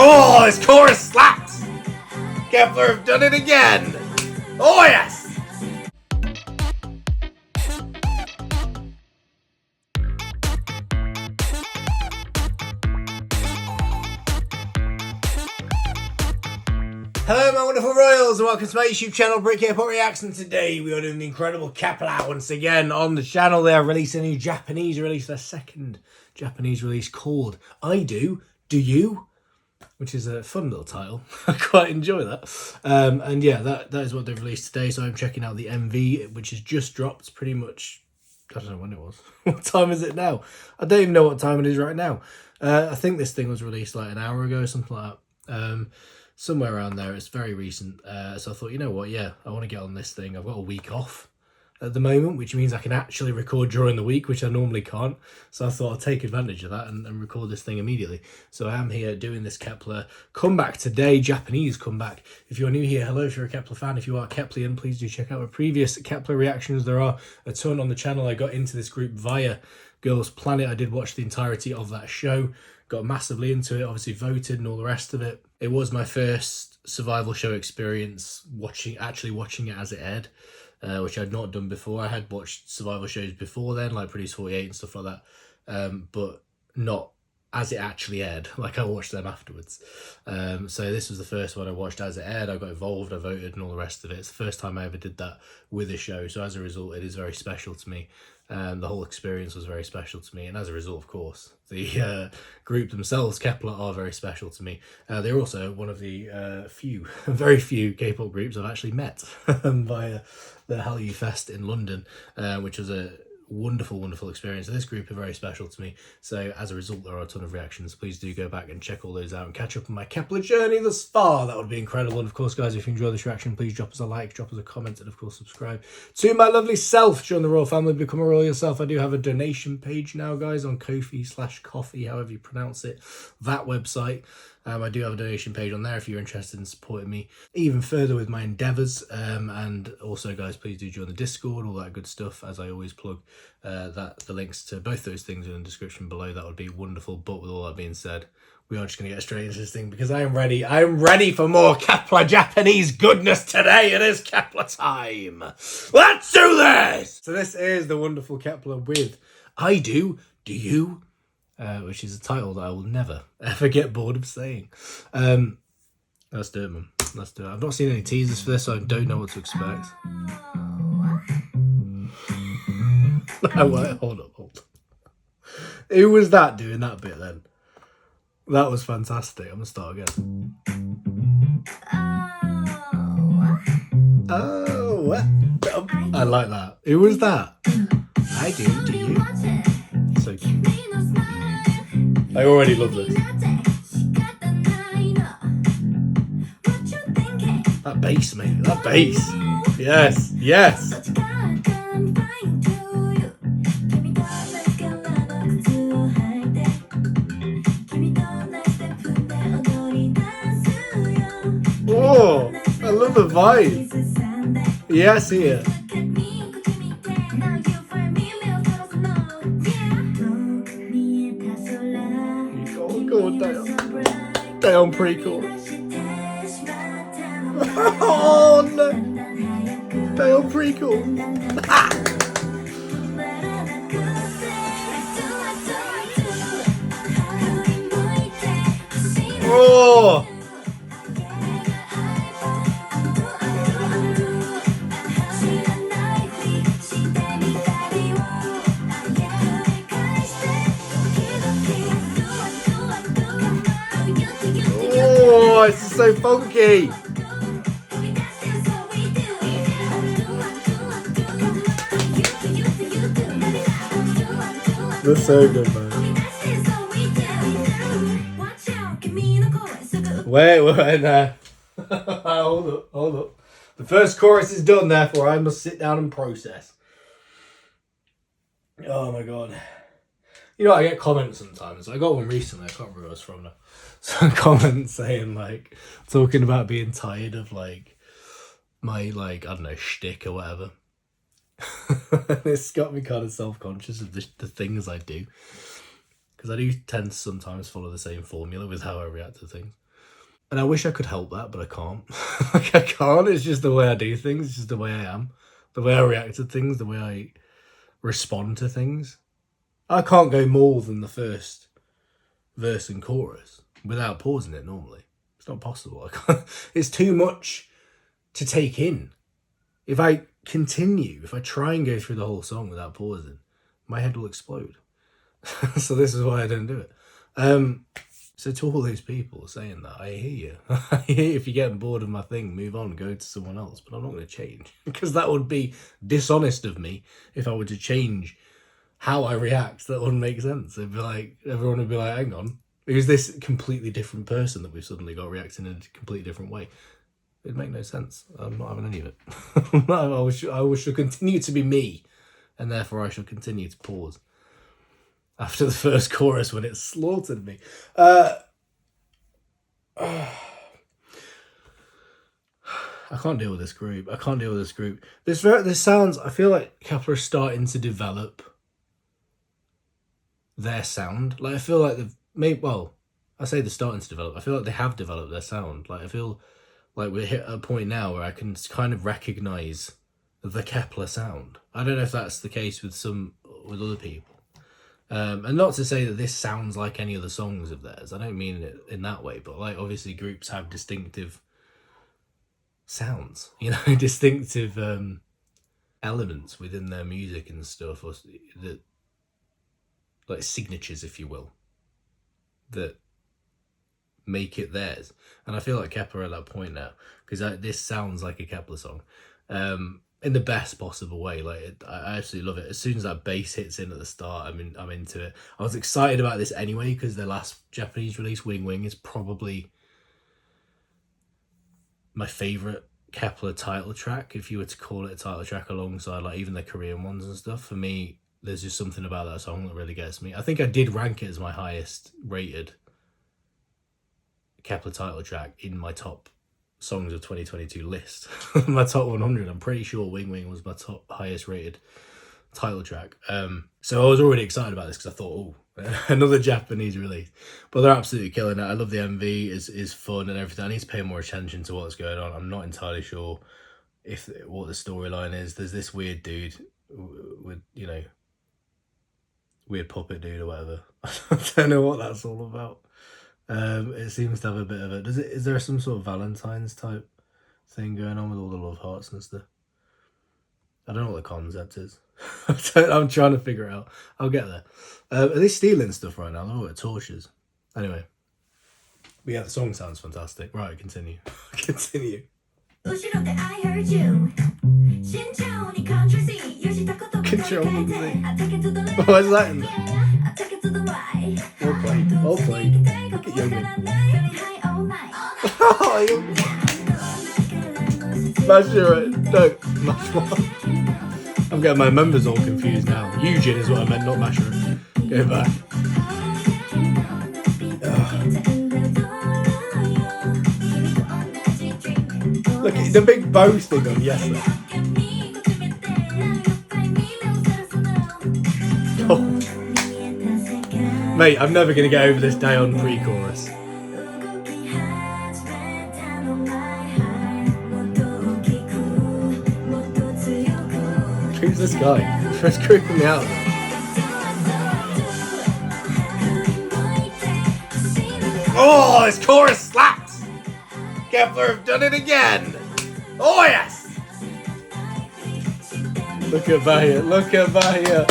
Oh, this chorus slaps! Kep1er have done it again! Oh yes! Hello my wonderful royals and welcome to my YouTube channel Pop Kep1er Reacts, and today we are doing the incredible Kep1er once again on the channel. They are releasing a new Japanese release, their second Japanese release called I Do You? Which is a fun little title. I quite enjoy that. And yeah, that is what they've released today. So I'm checking out the MV, which has just dropped pretty much. I don't know when it was. What time is it now? I don't even know what time it is right now. I think this thing was released like an hour ago, something like that. Somewhere around there. It's very recent. So I thought, you know what? Yeah, I want to get on this thing. I've got a week off at the moment, which means I can actually record during the week, which I normally can't. So I thought I'd take advantage of that and record this thing immediately. So I am here doing this Kep1er comeback today, Japanese comeback. If you're new here, hello. If you're a Kep1er fan, if you are Keplian, please do check out my previous Kep1er reactions. There are a ton on the channel. I got into this group via Girls Planet. I did watch the entirety of that show, got massively into it, obviously voted and all the rest of it. It was my first survival show experience actually watching it as it aired. Which I'd not done before. I had watched survival shows before then, like Produce 48 and stuff like that, but not as it actually aired. Like I watched them afterwards. So this was the first one I watched as it aired. I got involved, I voted and all the rest of it. It's the first time I ever did that with a show. So as a result, it is very special to me. The whole experience was very special to me. And as a result, of course, the group themselves, Kep1er, are very special to me. They're also one of the very few K-pop groups I've actually met via the Hallyu Fest in London, which was a wonderful experience. So this group are very special to me. So as a result, there are a ton of reactions. Please do go back and check all those out and catch up on my Kep1er journey thus far. That would be incredible. And of course, guys, if you enjoy this reaction, please drop us a like, drop us a comment, and of course subscribe to my lovely self. Join the royal family, become a royal yourself. I do have a donation page now, guys, on Ko-fi/coffee, however you pronounce it, that website. I do have a donation page on there if you're interested in supporting me even further with my endeavours. And also, guys, please do join the Discord, all that good stuff. As I always plug, the links to both those things in the description below. That would be wonderful. But with all that being said, we are just going to get straight into this thing because I am ready. I am ready for more Kep1er Japanese goodness today. It is Kep1er time. Let's do this! So this is the wonderful Kep1er with I Do You? Which is a title that I will never, ever get bored of saying. Let's do it, man. Let's do it. I've not seen any teasers for this, so I don't know what to expect. Wait, hold up. Who was that doing that bit then? That was fantastic. I'm going to start again. Oh, I like that. Who was that? I do you? So cute. I already love this. That bass, mate. That bass. Yes. Yes. Oh, I love the vibe. Yes, here. Down pre-chorus. Oh no! Down pre-chorus. Oh! Oh, it's so funky. That's so good, man. Wait, hold up. The first chorus is done, therefore I must sit down and process. Oh my god. You know, I get comments sometimes. I got one recently, I can't remember where it was from now. Some comments saying, like, talking about being tired of, like, my, like, I don't know, shtick or whatever. It's got me kind of self-conscious of the things I do. Because I do tend to sometimes follow the same formula with how I react to things. And I wish I could help that, but I can't. Like, I can't. It's just the way I do things. It's just the way I am. The way I react to things. The way I respond to things. I can't go more than the first verse and chorus without pausing it normally. It's not possible. I can't. It's too much to take in. If I continue, if I try and go through the whole song without pausing, my head will explode. So this is why I don't do it. So to all those people saying that, I hear you. I hear you. If you're getting bored of my thing, move on, go to someone else. But I'm not going to change, because that would be dishonest of me if I were to change how I react. That wouldn't make sense. It'd be like, everyone would be like, hang on, who's this completely different person that we've suddenly got reacting in a completely different way? It'd make no sense. I'm not having any of it. I shall continue to be me, and therefore I shall continue to pause after the first chorus when it slaughtered me. I can't deal with this group. This sounds, I feel like Kep1er are starting to develop their sound. Like, I feel like they've made, well, I say they're starting to develop. I feel like they have developed their sound. Like, I feel like we're hit a point now where I can kind of recognise the Kep1er sound. I don't know if that's the case with other people. And not to say that this sounds like any other songs of theirs. I don't mean it in that way, but like, obviously groups have distinctive sounds, you know, distinctive elements within their music and stuff, or that, like, signatures, if you will, that make it theirs. And I feel like Kep1er are at that point now, because this sounds like a Kep1er song. In the best possible way. Like, I absolutely love it. As soon as that bass hits in at the start, I'm into it. I was excited about this anyway, because their last Japanese release, Wing Wing, is probably my favourite Kep1er title track, if you were to call it a title track, alongside like even the Korean ones and stuff. For me, there's just something about that song that really gets me. I think I did rank it as my highest rated Kep1er title track in my top songs of 2022 list. My top 100. I'm pretty sure Wing Wing was my top highest rated title track. So I was already excited about this, because I thought, oh, another Japanese release. But they're absolutely killing it. I love the MV. is fun and everything. I need to pay more attention to what's going on. I'm not entirely sure what the storyline is. There's this weird dude with, you know, weird puppet dude or whatever. I don't know what that's all about. It seems to have a bit of a... Is there some sort of Valentine's type thing going on with all the love hearts and stuff? I don't know what the concept is. I'm trying to figure it out. I'll get there. Are they stealing stuff right now? They're all at torches. Anyway. But yeah, the song sounds fantastic. Right, continue. Continue. Control Z. What is that in there? Well played. Look at Youngin. Oh, Smash it right. No, Mash what? I'm getting my members all confused now. Eugene is what I meant, not Masher. Go back. Look, it's a big bow thing on Yes there. Oh. Mate, I'm never going to get over this day on pre-chorus. Who's this guy? It's creeping me out. Oh, this chorus slaps! Kep1er have done it again! Oh yes! Look at Bahia, look at Bahia!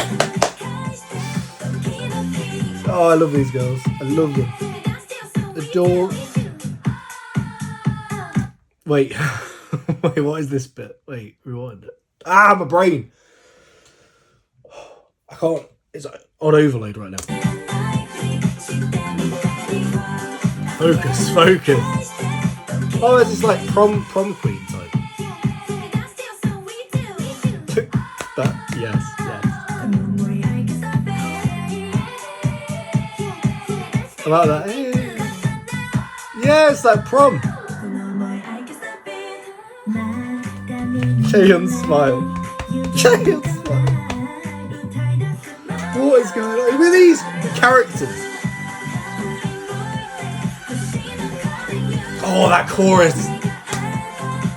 Oh, I love these girls. I love them. Adore. Wait. Wait, what is this bit? Wait, rewind it. Ah, my brain. I can't. It's on overload right now. Focus, focus. Oh, this is like prom queen type. But yes. About that. Yeah, it's like prom. Chaeyeon's smile. Chaeyeon's smile. What is going on with these characters? Oh, that chorus.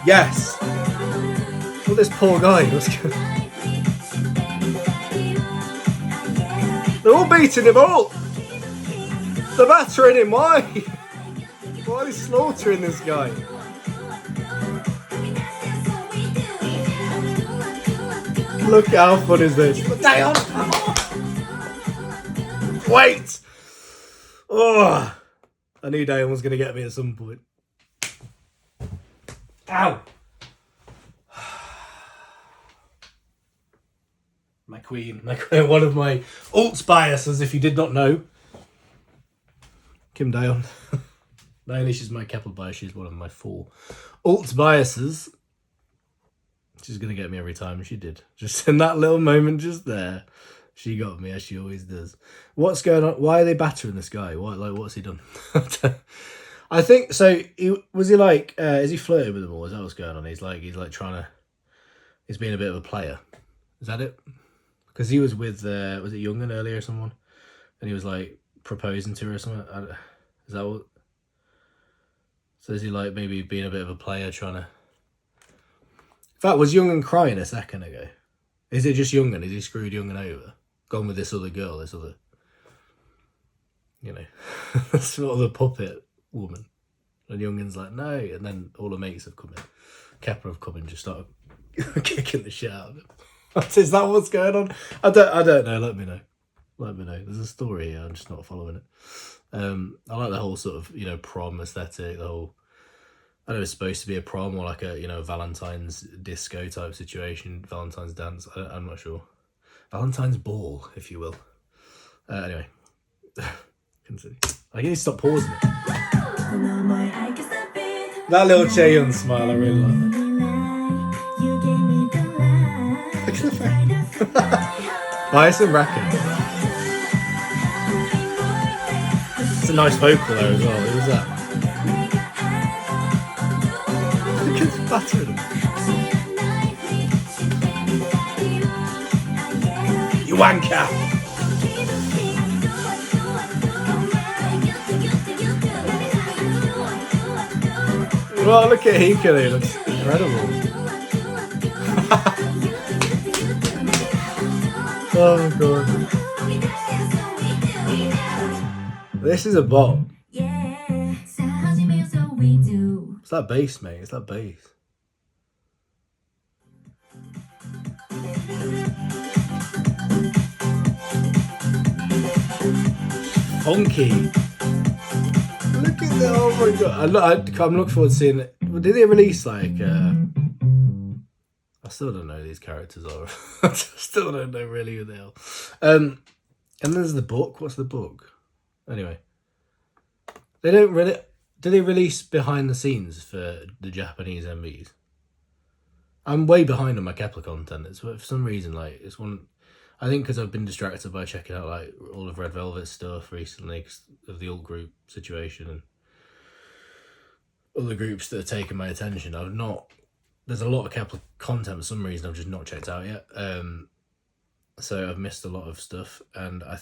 Yes. Oh, this poor guy. They're all beating him up. They're battering him. Why? Why are they slaughtering this guy? Look how fun is this. Damn. Wait. Oh. I knew Dayon was going to get me at some point. Ow. My queen. One of my alt biases, if you did not know. Kim Dayon. Not only she's my Kep1er bias, she's one of my 4 alt biases. She's going to get me every time. She did. Just in that little moment just there. She got me, as she always does. What's going on? Why are they battering this guy? What's he done? I think so. Is he flirting with them, or is that what's going on? He's trying to. He's being a bit of a player. Is that it? Because he was with was it Youngin earlier or someone, and he was like proposing to her or something. Is that what? So is he like maybe being a bit of a player, trying to? In fact, was Youngin crying a second ago? Is it just Youngin? Is he screwed Youngin over? Gone with this other girl, this other, sort of the puppet woman. And Youngin's like, no. And then all the mates have come in. Kep1er have come in and just started kicking the shit out of him. Is that what's going on? I don't know. Let me know. There's a story here. I'm just not following it. I like the whole sort of, prom aesthetic. The whole, I know it's supposed to be a prom or like a, Valentine's disco type situation. Valentine's dance. I'm not sure. Valentine's ball, if you will. Anyway, continue. I need to stop pausing it. That little Chaeyoung smile, I really like that. Look at the face. Nice and rapping. It's a nice vocal there as well. Who was that? Look at the battering. You wanker! Well, look at Hika, he looks incredible. Oh god. This is a bop. It's that bass, mate. It's that bass. Funky. Look at that. Oh my god. I'm looking forward to seeing it. Did they release like I still don't know who these characters are. I still don't know really who they are. And there's the book. What's the book? Anyway. They don't really. Do they release behind the scenes for the Japanese MVs? I'm way behind on my Kep1er content. It's for some reason it's one. I think because I've been distracted by checking out like all of Red Velvet stuff recently because of the alt group situation and other groups that have taken my attention. There's a lot of Kep1er content for some reason I've just not checked out yet. So I've missed a lot of stuff, and I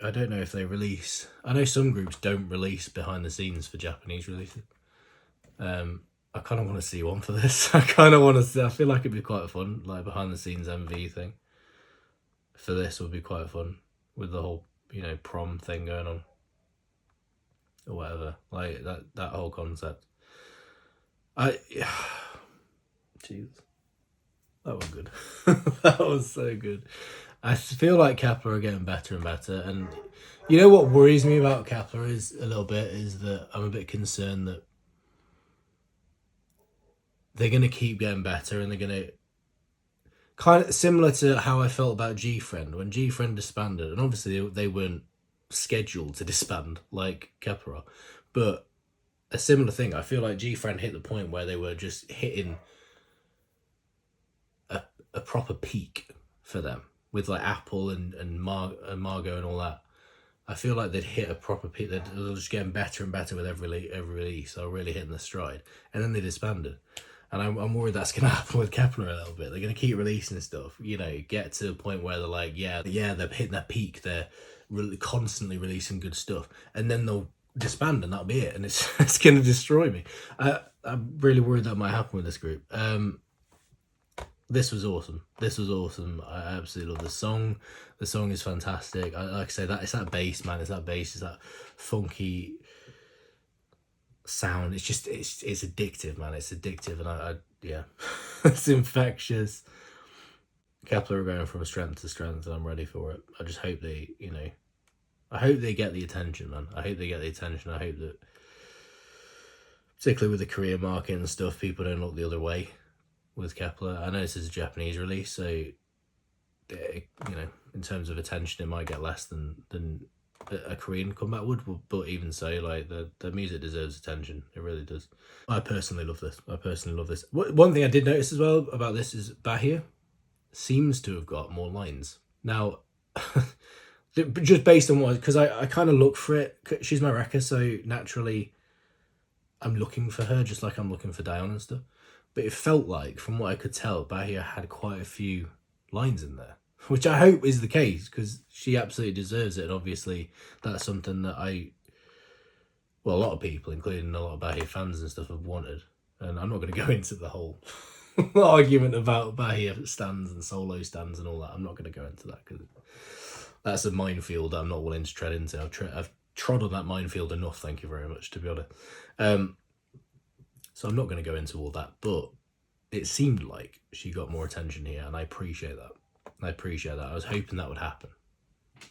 don't know if they release. I know some groups don't release behind the scenes for Japanese releases. I kind of want to see one for this. I feel like it'd be quite fun, like behind the scenes MV thing. For this would be quite fun with the whole, prom thing going on or whatever. Like that whole concept. Jesus, that was good. That was so good. I feel like Kep1er are getting better and better, and you know what worries me about Kep1er is that I'm a bit concerned that they're gonna keep getting better, and they're gonna kind of similar to how I felt about G-Friend when G-Friend disbanded, and obviously they weren't scheduled to disband like Kep1er, but a similar thing. I feel like G-Friend hit the point where they were just hitting a proper peak for them with like Apple and Margot and all that. I feel like they'd hit a proper peak. They're just getting better and better with every release. They're really hitting the stride, and then they disbanded. And I'm worried that's going to happen with Kep1er a little bit. They're going to keep releasing stuff, get to a point where they're like, they're hitting that peak. They're really constantly releasing good stuff. And then they'll disband and that'll be it, and it's it's gonna destroy me. I'm really worried that might happen with this group. This was awesome. This was awesome. I absolutely love the song. The song is fantastic. Like I say, that it's that bass, man. It's that bass. It's that funky sound. It's just it's addictive, man. It's addictive, and I yeah, it's infectious. Kep1er are going from strength to strength, and I'm ready for it. I just hope they, you know, I hope they get the attention, man. I hope they get the attention. I hope that, particularly with the Korean market and stuff, people don't look the other way with Kep1er. I know this is a Japanese release, so you know, in terms of attention, it might get less than a Korean comeback would, but even so, like, the music deserves attention. It really does. I personally love this. I personally love this. One thing I did notice as well about this is Bahia seems to have got more lines now. Just based on what, because I kind of look for it. She's my wrecker, so naturally I'm looking for her, just like I'm looking for Dion and stuff. But it felt like, from what I could tell, Bahia had quite a few lines in there, which I hope is the case, because she absolutely deserves it. And obviously that's something that well, a lot of people, including a lot of Bahia fans and stuff, have wanted. And I'm not going to go into the whole argument about Bahia stands and solo stands and all that. I'm not going to go into that, because that's a minefield that I'm not willing to tread into. I've trod on that minefield enough, thank you very much, to be honest. So I'm not going to go into all that, but it seemed like she got more attention here, and I appreciate that. I appreciate that. I was hoping that would happen.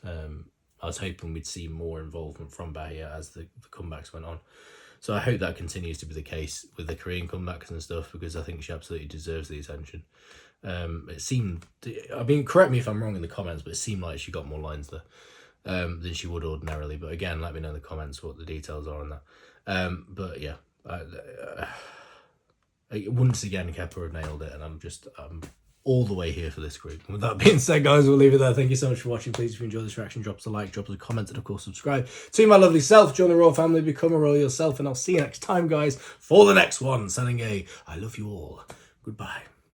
I was hoping we'd see more involvement from Bahia as the comebacks went on. So I hope that continues to be the case with the Korean comebacks and stuff, because I think she absolutely deserves the attention. It seemed, I mean, correct me if I'm wrong in the comments, but it seemed like she got more lines there than she would ordinarily. But again, let me know in the comments what the details are on that. But yeah, once again, Kep1er nailed it, and I'm all the way here for this group. With that being said, guys, we'll leave it there. Thank you so much for watching. Please, if you enjoyed this reaction, drop us a like, drop us a comment, and of course subscribe to my lovely self. Join the royal family, become a royal yourself, and I'll see you next time, guys, for the next one. Sending I love you all. Goodbye.